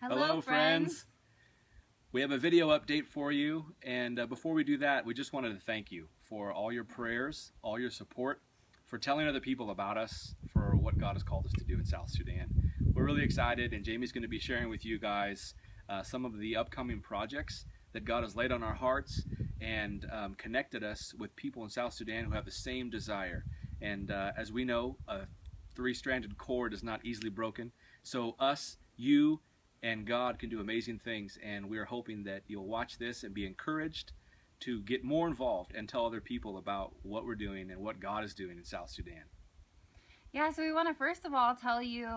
Hello, friends. We have a video update for you, and before we do that, we just wanted to thank you for all your prayers, all your support, for telling other people about us, for what God has called us to do in South Sudan. We're really excited, and Jamie's going to be sharing with you guys some of the upcoming projects that God has laid on our hearts and connected us with people in South Sudan who have the same desire. And as we know, a three-stranded cord is not easily broken. So us, you, and God can do amazing things, and we are hoping that you'll watch this and be encouraged to get more involved and tell other people about what we're doing and what God is doing in South Sudan. Yeah, so we want to first of all tell you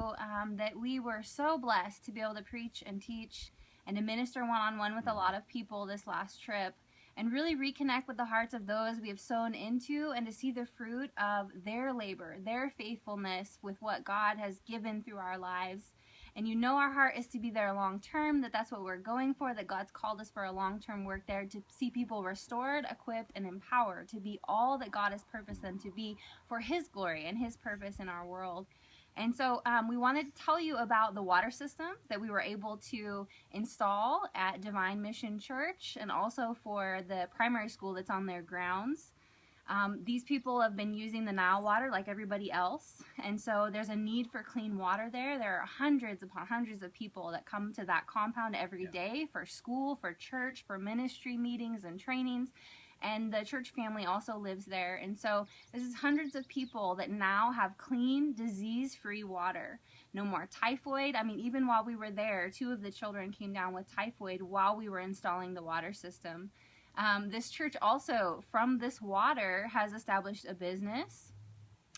that we were so blessed to be able to preach and teach and to minister one-on-one with a lot of people this last trip and really reconnect with the hearts of those we have sown into and to see the fruit of their labor, their faithfulness with what God has given through our lives. And you know our heart is to be there long term, that's what we're going for, that God's called us for a long-term work there, to see people restored, equipped, and empowered to be all that God has purposed them to be for His glory and His purpose in our world. And so we wanted to tell you about the water system that we were able to install at Divine Mission Church and also for the primary school that's on their grounds. These people have been using the Nile water like everybody else, and so there's a need for clean water there. There are hundreds upon hundreds of people that come to that compound every day for school, for church, for ministry meetings and trainings, and the church family also lives there. And so this is hundreds of people that now have clean, disease-free water. No more typhoid. I mean, even while we were there, 2 of the children came down with typhoid while we were installing the water system. This church also, from this water, has established a business,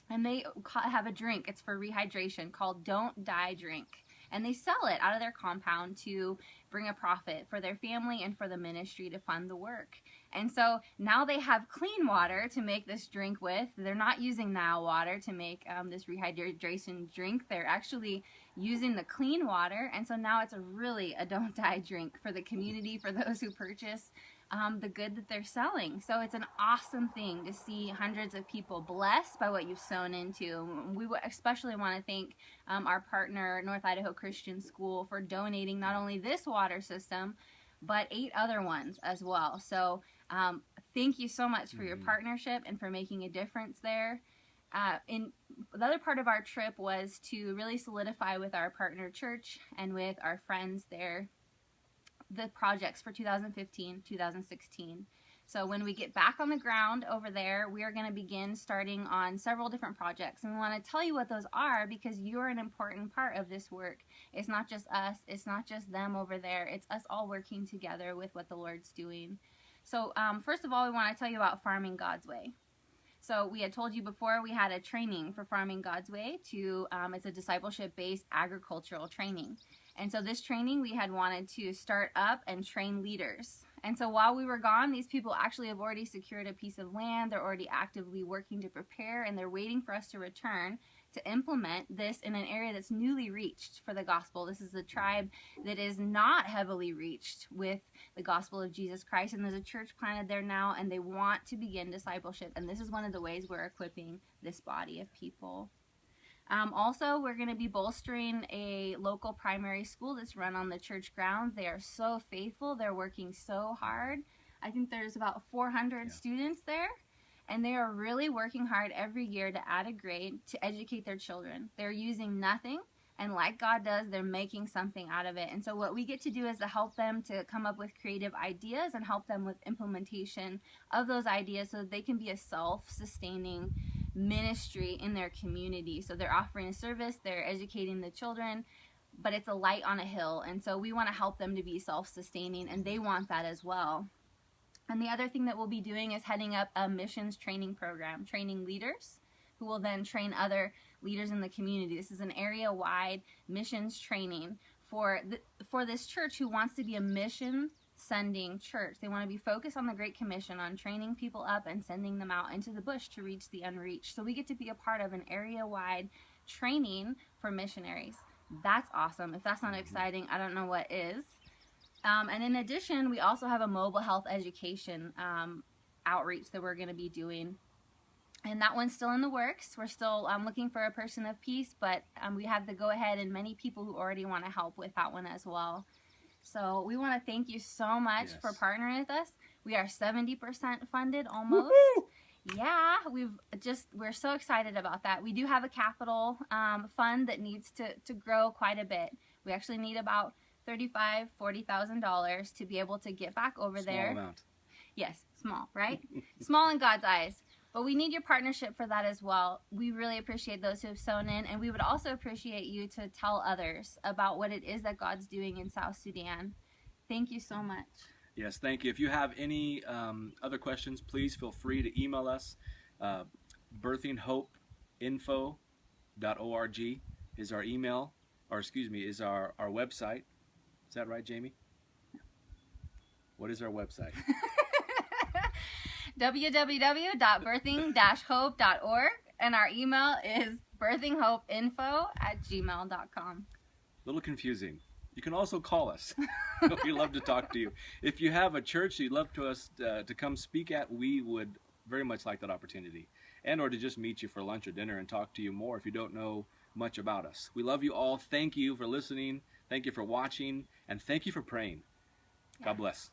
and they have a drink. It's for rehydration called Don't Die Drink, and they sell it out of their compound to bring a profit for their family and for the ministry to fund the work. And so now they have clean water to make this drink with. They're not using Nile water to make this rehydration drink. They're actually using the clean water, and so now it's really a Don't Die drink for the community, for those who purchase the good that they're selling. So it's an awesome thing to see hundreds of people blessed by what you've sown into. We especially want to thank our partner, North Idaho Christian School, for donating not only this water system, but 8 other ones as well. So thank you so much for your partnership and for making a difference there. The other part of our trip was to really solidify with our partner church and with our friends there the projects for 2015, 2016. So when we get back on the ground over there, we are going to begin starting on several different projects. And we want to tell you what those are because you're an important part of this work. It's not just us. It's not just them over there. It's us all working together with what the Lord's doing. So first of all, we want to tell you about Farming God's Way. So we had told you before we had a training for Farming God's Way. It's a discipleship-based agricultural training. And so this training we had wanted to start up and train leaders. And so while we were gone, these people actually have already secured a piece of land. They're already actively working to prepare, and they're waiting for us to return to implement this in an area that's newly reached for the gospel. This is a tribe that is not heavily reached with the gospel of Jesus Christ, and there's a church planted there now, and they want to begin discipleship. And this is one of the ways we're equipping this body of people. Also, we're going to be bolstering a local primary school that's run on the church grounds. They are so faithful. They're working so hard. I think there's about 400 students there, and they are really working hard every year to add a grade to educate their children. They're using nothing, and like God does, they're making something out of it. And so what we get to do is to help them to come up with creative ideas and help them with implementation of those ideas so that they can be a self-sustaining ministry in their community. So they're offering a service, they're educating the children, but it's a light on a hill, and so we want to help them to be self-sustaining, and they want that as well. And the other thing that we'll be doing is heading up a missions training program, training leaders who will then train other leaders in the community. This is an area-wide missions training for this church who wants to be a mission sending church. They want to be focused on the Great Commission, on training people up and sending them out into the bush to reach the unreached. So we get to be a part of an area-wide training for missionaries. That's awesome. If that's not exciting, I don't know what is. And in addition, we also have a mobile health education outreach that we're going to be doing. And that one's still in the works. We're still looking for a person of peace, but we have the go-ahead and many people who already want to help with that one as well. So we want to thank you so much for partnering with us. We are 70% funded almost. Woo-hoo! Yeah, we're so excited about that. We do have a capital fund that needs to grow quite a bit. We actually need about $35,000, $40,000 to be able to get back over there. Small amount. Yes, small, right? Small in God's eyes. But we need your partnership for that as well. We really appreciate those who have sown in, and we would also appreciate you to tell others about what it is that God's doing in South Sudan. Thank you so much. Yes, thank you. If you have any other questions, please feel free to email us. birthinghopeinfo.org is our email, or excuse me, is our website. Is that right, Jamie? What is our website? www.birthing-hope.org, and our email is birthinghopeinfo@gmail.com. A little confusing. You can also call us. We'd love to talk to you. If you have a church you'd love to come speak at, we would very much like that opportunity. And or to just meet you for lunch or dinner and talk to you more if you don't know much about us. We love you all. Thank you for listening. Thank you for watching. And thank you for praying. God bless.